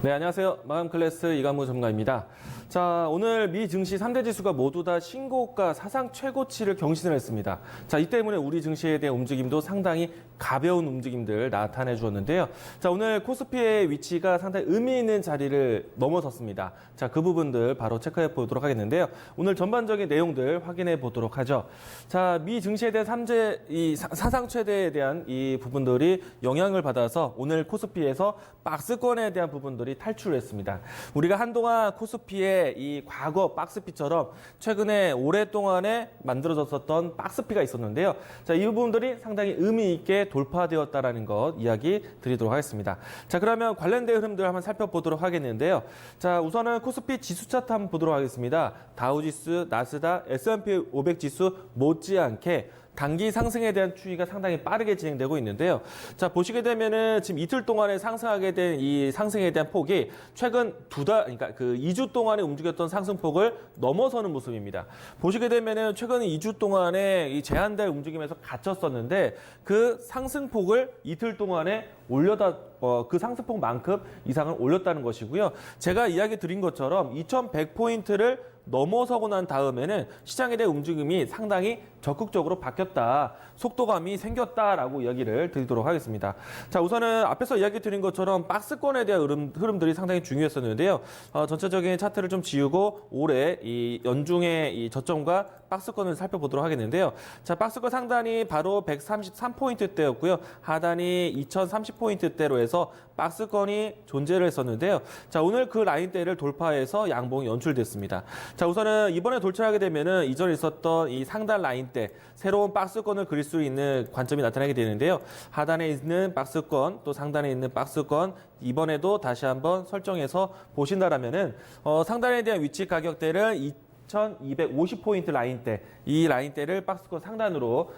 네, 안녕하세요. 마감클래스 이관무 전문가입니다. 자, 오늘 미 증시 3대 지수가 모두 다 신고가 사상 최고치를 경신을 했습니다. 자, 이 때문에 우리 증시에 대한 움직임도 상당히 가벼운 움직임들 나타내 주었는데요. 자, 오늘 코스피의 위치가 상당히 의미 있는 자리를 넘어섰습니다. 자, 그 부분들 바로 체크해 보도록 하겠는데요. 오늘 전반적인 내용들 확인해 보도록 하죠. 자, 미 증시에 대한 사상 최대에 대한 이 부분들이 영향을 받아서 오늘 코스피에서 박스권에 대한 부분들이 탈출했습니다. 우리가 한동안 코스피의 이 과거 박스피처럼 최근에 오랫동안에 만들어졌었던 박스피가 있었는데요. 자, 이 부분들이 상당히 의미 있게 돌파되었다라는 것 이야기 드리도록 하겠습니다. 자, 그러면 관련된 흐름들 한번 살펴보도록 하겠는데요. 자, 우선은 코스피 지수 차트 한번 보도록 하겠습니다. 다우지수, 나스닥, S&P 500 지수 못지않게 단기 상승에 대한 추이가 상당히 빠르게 진행되고 있는데요. 자, 보시게 되면은 지금 이틀 동안에 상승하게 된 이 상승에 대한 폭이 최근 그러니까 그 2주 동안에 움직였던 상승폭을 넘어서는 모습입니다. 보시게 되면은 최근 2주 동안에 이 제한될 움직임에서 갇혔었는데 그 상승폭을 이틀 동안에 그 상승폭만큼 이상을 올렸다는 것이고요. 제가 이야기 드린 것처럼 2100포인트를 넘어서고 난 다음에는 시장에 대한 움직임이 상당히 적극적으로 바뀌었다. 속도감이 생겼다라고 이야기를 드리도록 하겠습니다. 자, 우선은 앞에서 이야기 드린 것처럼 박스권에 대한 흐름들이 상당히 중요했었는데요. 전체적인 차트를 좀 지우고 올해 이 연중의 이 저점과 박스권을 살펴보도록 하겠는데요. 자, 박스권 상단이 바로 133포인트대였고요. 하단이 2030포인트대로 해서 박스권이 존재를 했었는데요. 자, 오늘 그 라인대를 돌파해서 양봉이 연출됐습니다. 자, 우선은 이번에 돌출하게 되면은 이전에 있었던 이 상단 라인대, 새로운 박스권을 그릴 수 있는 관점이 나타나게 되는데요. 하단에 있는 박스권, 또 상단에 있는 박스권, 이번에도 다시 한번 설정해서 보신다라면은, 상단에 대한 위치 가격대를 2250포인트 라인대, 이 라인대를 박스권 상단으로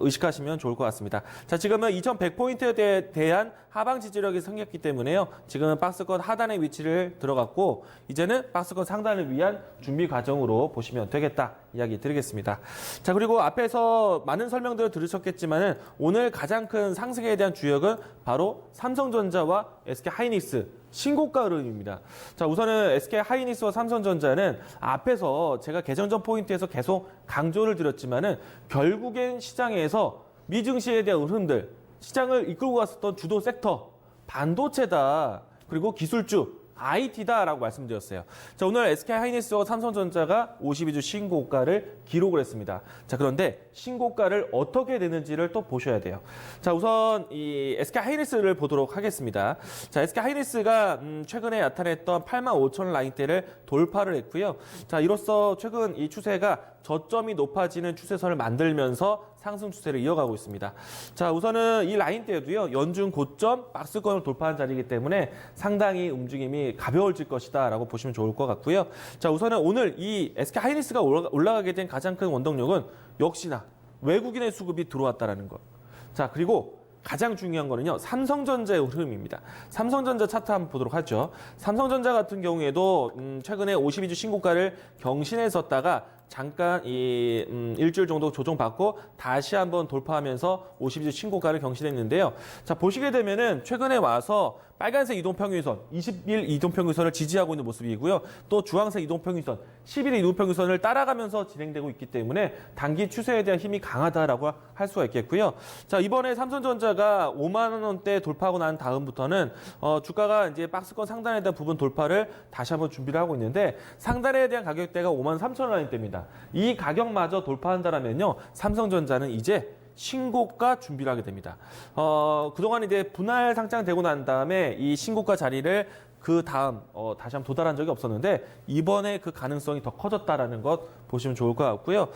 의식하시면 좋을 것 같습니다. 자, 지금은 2100포인트에 대한 하방 지지력이 생겼기 때문에요. 지금은 박스권 하단의 위치를 들어갔고 이제는 박스권 상단을 위한 준비 과정으로 보시면 되겠다 이야기 드리겠습니다. 자, 그리고 앞에서 많은 설명들을 들으셨겠지만은 오늘 가장 큰 상승에 대한 주역은 바로 삼성전자와 SK하이닉스 신고가 흐름입니다. 자, 우선은 SK하이닉스와 삼성전자는 앞에서 제가 개정전 포인트에서 계속 강조를 드렸지만은 결국엔 시장에서 미증시에 대한 흐름들, 시장을 이끌고 갔었던 주도 섹터, 반도체다, 그리고 기술주, IT다라고 말씀드렸어요. 자, 오늘 SK하이닉스와 삼성전자가 52주 신고가를 기록을 했습니다. 자, 그런데 신고가를 어떻게 되는지를 또 보셔야 돼요. 자, 우선 이 SK하이닉스를 보도록 하겠습니다. 자, SK하이닉스가 최근에 나타냈던 85,000 라인대를 돌파를 했고요. 자, 이로써 최근 이 추세가 저점이 높아지는 추세선을 만들면서 상승 추세를 이어가고 있습니다. 자, 우선은 이 라인대도요, 연중 고점 박스권을 돌파한 자리이기 때문에 상당히 움직임이 가벼워질 것이다라고 보시면 좋을 것 같고요. 자, 우선은 오늘 이 SK하이닉스가 올라가게 된 가장 큰 원동력은 역시나 외국인의 수급이 들어왔다라는 것. 자, 그리고 가장 중요한 거는요, 삼성전자의 흐름입니다. 삼성전자 차트 한번 보도록 하죠. 삼성전자 같은 경우에도 최근에 52주 신고가를 경신했었다가 잠깐 일주일 정도 조정받고 다시 한번 돌파하면서 52주 신고가를 경신했는데요. 자, 보시게 되면은 최근에 와서 빨간색 이동평균선, 20일 이동평균선을 지지하고 있는 모습이고요. 또 주황색 이동평균선, 10일 이동평균선을 따라가면서 진행되고 있기 때문에 단기 추세에 대한 힘이 강하다라고 할 수가 있겠고요. 자, 이번에 삼성전자가 5만 원대 돌파하고 난 다음부터는 주가가 이제 박스권 상단에 대한 부분 돌파를 다시 한번 준비를 하고 있는데 상단에 대한 가격대가 53,000원 라인대입니다. 이 가격마저 돌파한다라면요, 삼성전자는 이제 신고가 준비를 하게 됩니다. 그동안 이제 분할 상장되고 난 다음에 이 신고가 자리를 그 다음 다시 한번 도달한 적이 없었는데 이번에 그 가능성이 더 커졌다라는 것 보시면 좋을 것 같고요.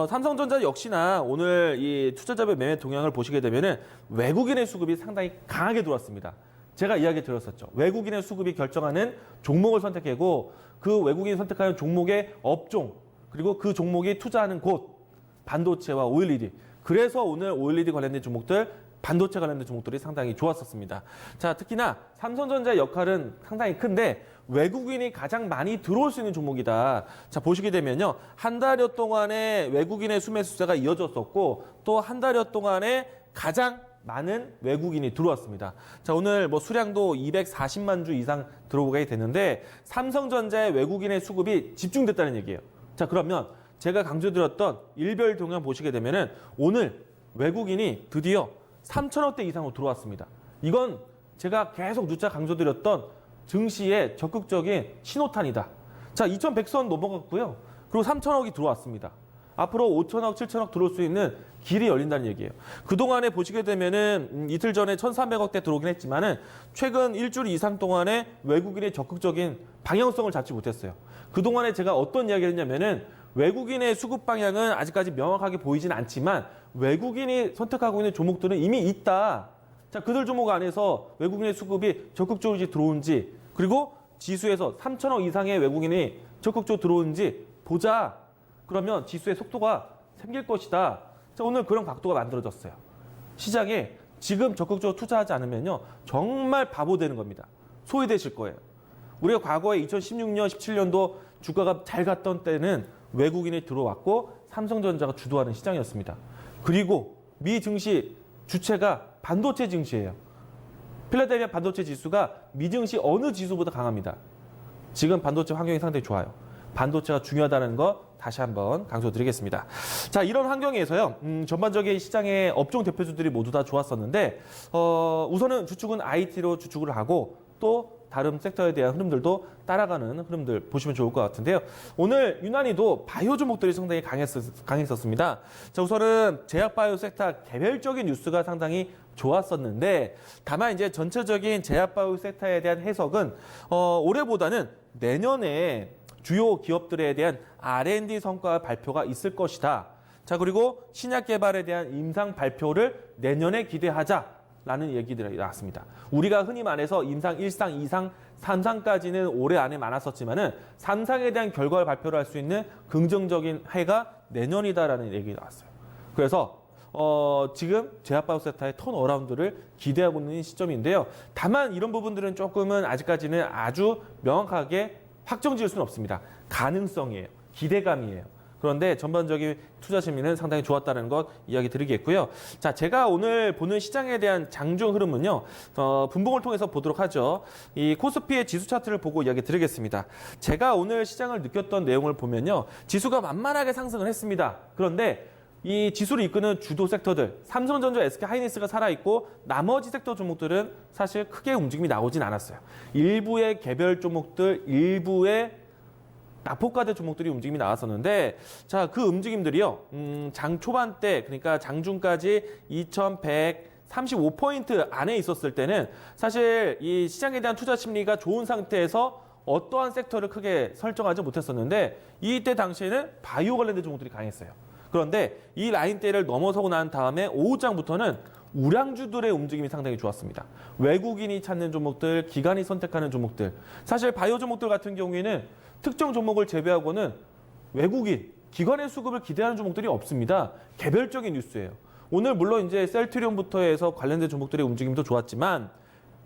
삼성전자 역시나 오늘 이 투자자별 매매 동향을 보시게 되면은 외국인의 수급이 상당히 강하게 들어왔습니다. 제가 이야기 드렸었죠. 외국인의 수급이 결정하는 종목을 선택하고 그 외국인이 선택하는 종목의 업종 그리고 그 종목이 투자하는 곳, 반도체와 OLED. 그래서 오늘 OLED 관련된 종목들, 반도체 관련된 종목들이 상당히 좋았었습니다. 자, 특히나 삼성전자의 역할은 상당히 큰데 외국인이 가장 많이 들어올 수 있는 종목이다. 자, 보시게 되면요, 한 달여 동안에 외국인의 수매 수세가 이어졌었고 또 한 달여 동안에 가장 많은 외국인이 들어왔습니다. 자, 오늘 뭐 수량도 240만 주 이상 들어오게 됐는데 삼성전자의 외국인의 수급이 집중됐다는 얘기예요. 자, 그러면 제가 강조드렸던 일별 동향 보시게 되면은 오늘 외국인이 드디어 3천억대 이상으로 들어왔습니다. 이건 제가 계속 누차 강조드렸던 증시의 적극적인 신호탄이다. 자, 2,100선 넘어갔고요. 그리고 3천억이 들어왔습니다. 앞으로 5천억, 7천억 들어올 수 있는 길이 열린다는 얘기예요. 그동안에 보시게 되면은 이틀 전에 1,300억대 들어오긴 했지만은 최근 일주일 이상 동안에 외국인의 적극적인 방향성을 잡지 못했어요. 그동안에 제가 어떤 이야기를 했냐면은 외국인의 수급 방향은 아직까지 명확하게 보이진 않지만 외국인이 선택하고 있는 종목들은 이미 있다. 자, 그들 종목 안에서 외국인의 수급이 적극적으로 들어온지 그리고 지수에서 3천억 이상의 외국인이 적극적으로 들어오는지 보자. 그러면 지수의 속도가 생길 것이다. 자, 오늘 그런 각도가 만들어졌어요. 시장에 지금 적극적으로 투자하지 않으면요. 정말 바보 되는 겁니다. 소외되실 거예요. 우리가 과거에 2016년, 17년도 주가가 잘 갔던 때는 외국인이 들어왔고 삼성전자가 주도하는 시장이었습니다. 그리고 미 증시 주체가 반도체 증시예요. 필라델피아 반도체 지수가 미 증시 어느 지수보다 강합니다. 지금 반도체 환경이 상당히 좋아요. 반도체가 중요하다는 거 다시 한번 강조드리겠습니다. 자, 이런 환경에서요. 전반적인 시장의 업종 대표주들이 모두 다 좋았었는데 우선은 주축은 IT로 주축을 하고 또 다른 섹터에 대한 흐름들도 따라가는 흐름들 보시면 좋을 것 같은데요. 오늘 유난히도 바이오 종목들이 상당히 강했었습니다. 자, 우선은 제약바이오 섹터 개별적인 뉴스가 상당히 좋았었는데 다만 이제 전체적인 제약바이오 섹터에 대한 해석은 올해보다는 내년에 주요 기업들에 대한 R&D 성과 발표가 있을 것이다. 자, 그리고 신약 개발에 대한 임상 발표를 내년에 기대하자라는 얘기들이 나왔습니다. 우리가 흔히 말해서 임상 1상, 2상, 3상까지는 올해 안에 많았었지만은 3상에 대한 결과를 발표를 할 수 있는 긍정적인 해가 내년이다라는 얘기가 나왔어요. 그래서 지금 제약바이오 섹터의 턴어라운드를 기대하고 있는 시점인데요. 다만 이런 부분들은 조금은 아직까지는 아주 명확하게 확정 지을 수는 없습니다. 가능성이에요. 기대감이에요. 그런데 전반적인 투자 심리는 상당히 좋았다는 것 이야기 드리겠고요. 자, 제가 오늘 보는 시장에 대한 장중 흐름은요. 분봉을 통해서 보도록 하죠. 이 코스피의 지수 차트를 보고 이야기 드리겠습니다. 제가 오늘 시장을 느꼈던 내용을 보면요. 지수가 만만하게 상승을 했습니다. 그런데 이 지수를 이끄는 주도 섹터들, 삼성전자, SK하이닉스가 살아있고 나머지 섹터 종목들은 사실 크게 움직임이 나오진 않았어요. 일부의 개별 종목들, 일부의 낙폭과대 종목들이 움직임이 나왔었는데 자, 그 움직임들이요. 장 초반 때 그러니까 장중까지 2135포인트 안에 있었을 때는 사실 이 시장에 대한 투자 심리가 좋은 상태에서 어떠한 섹터를 크게 설정하지 못했었는데 이때 당시에는 바이오 관련된 종목들이 강했어요. 그런데 이 라인대를 넘어서고 난 다음에 오후장부터는 우량주들의 움직임이 상당히 좋았습니다. 외국인이 찾는 종목들, 기관이 선택하는 종목들. 사실 바이오 종목들 같은 경우에는 특정 종목을 제외하고는 외국인, 기관의 수급을 기대하는 종목들이 없습니다. 개별적인 뉴스예요. 오늘 물론 이제 셀트리온부터 해서 관련된 종목들의 움직임도 좋았지만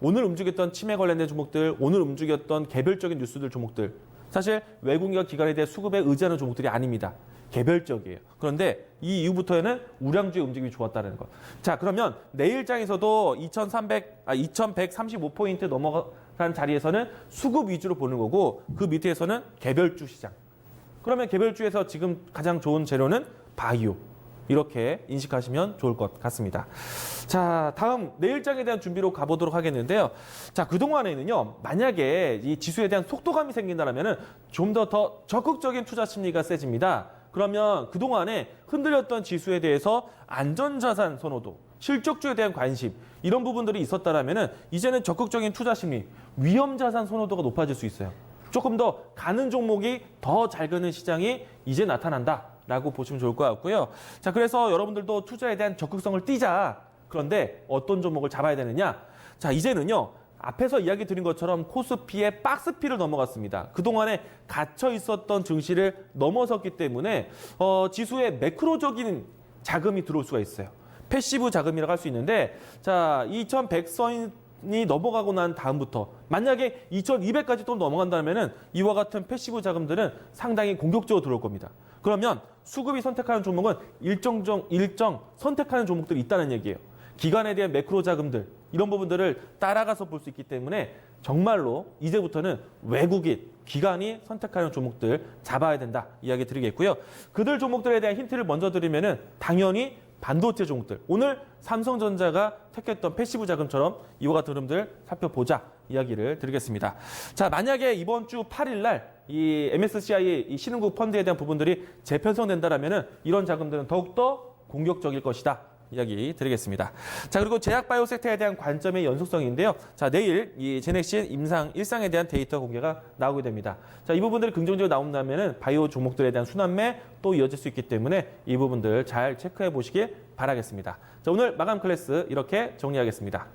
오늘 움직였던 치매 관련된 종목들, 오늘 움직였던 개별적인 뉴스들 종목들. 사실 외국인과 기관에 대해 수급에 의지하는 종목들이 아닙니다. 개별적이에요. 그런데 이 이후부터는 우량주의 움직임이 좋았다는 것. 자, 그러면 내일장에서도 2135포인트 넘어간 자리에서는 수급 위주로 보는 거고 그 밑에서는 개별주 시장. 그러면 개별주에서 지금 가장 좋은 재료는 바이오. 이렇게 인식하시면 좋을 것 같습니다. 자, 다음 내일장에 대한 준비로 가보도록 하겠는데요. 자, 그동안에는요, 만약에 이 지수에 대한 속도감이 생긴다면 좀 더 적극적인 투자 심리가 세집니다. 그러면 그동안에 흔들렸던 지수에 대해서 안전자산 선호도, 실적주에 대한 관심 이런 부분들이 있었다면 이제는 적극적인 투자 심리, 위험자산 선호도가 높아질 수 있어요. 조금 더 가는 종목이 더 잘 가는 시장이 이제 나타난다라고 보시면 좋을 것 같고요. 자, 그래서 여러분들도 투자에 대한 적극성을 띠자. 그런데 어떤 종목을 잡아야 되느냐? 자, 이제는요. 앞에서 이야기 드린 것처럼 코스피의 박스피를 넘어갔습니다. 그동안에 갇혀 있었던 증시를 넘어섰기 때문에 지수에 매크로적인 자금이 들어올 수가 있어요. 패시브 자금이라고 할 수 있는데 자, 2100선이 넘어가고 난 다음부터 만약에 2200까지 또 넘어간다면 이와 같은 패시브 자금들은 상당히 공격적으로 들어올 겁니다. 그러면 수급이 선택하는 종목은 일정 선택하는 종목들이 있다는 얘기예요. 기관에 대한 매크로 자금들 이런 부분들을 따라가서 볼 수 있기 때문에 정말로 이제부터는 외국인, 기관이 선택하는 종목들 잡아야 된다 이야기 드리겠고요. 그들 종목들에 대한 힌트를 먼저 드리면은 당연히 반도체 종목들. 오늘 삼성전자가 택했던 패시브 자금처럼 이와 같은 흐름들 살펴보자 이야기를 드리겠습니다. 자, 만약에 이번 주 8일 날 이 MSCI 이 신흥국 펀드에 대한 부분들이 재편성된다라면은 이런 자금들은 더욱더 공격적일 것이다. 이야기 드리겠습니다. 자, 그리고 제약바이오 섹터에 대한 관점의 연속성인데요. 자, 내일 이 제넥신 임상 1상에 대한 데이터 공개가 나오게 됩니다. 자, 이 부분들이 긍정적으로 나온다면은 바이오 종목들에 대한 순환매 또 이어질 수 있기 때문에 이 부분들 잘 체크해 보시길 바라겠습니다. 자, 오늘 마감 클래스 이렇게 정리하겠습니다.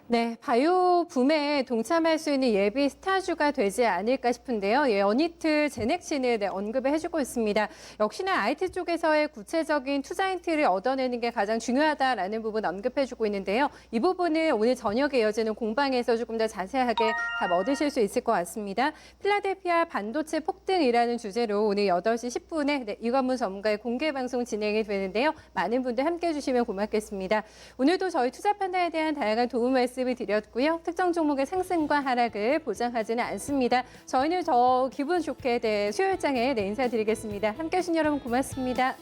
네, 바이오 붐에 동참할 수 있는 예비 스타주가 되지 않을까 싶은데요. 예, 어니트 제넥신을 언급을 해주고 있습니다. 역시나 IT 쪽에서의 구체적인 투자 힌트를 얻어내는 게 가장 중요하다라는 부분 언급해주고 있는데요. 이 부분을 오늘 저녁에 이어지는 공방에서 조금 더 자세하게 다 얻으실 수 있을 것 같습니다. 필라델피아 반도체 폭등이라는 주제로 오늘 8시 10분에 이관문 전문가의 공개 방송 진행이 되는데요. 많은 분들 함께해 주시면 고맙겠습니다. 오늘도 저희 투자 판단에 대한 다양한 도움 말씀을 드렸고요. 특정 종목의 상승과 하락을 보장하지는 않습니다. 저희는 기분 좋게 수요일장에 인사드리겠습니다. 함께해 주신 여러분 고맙습니다.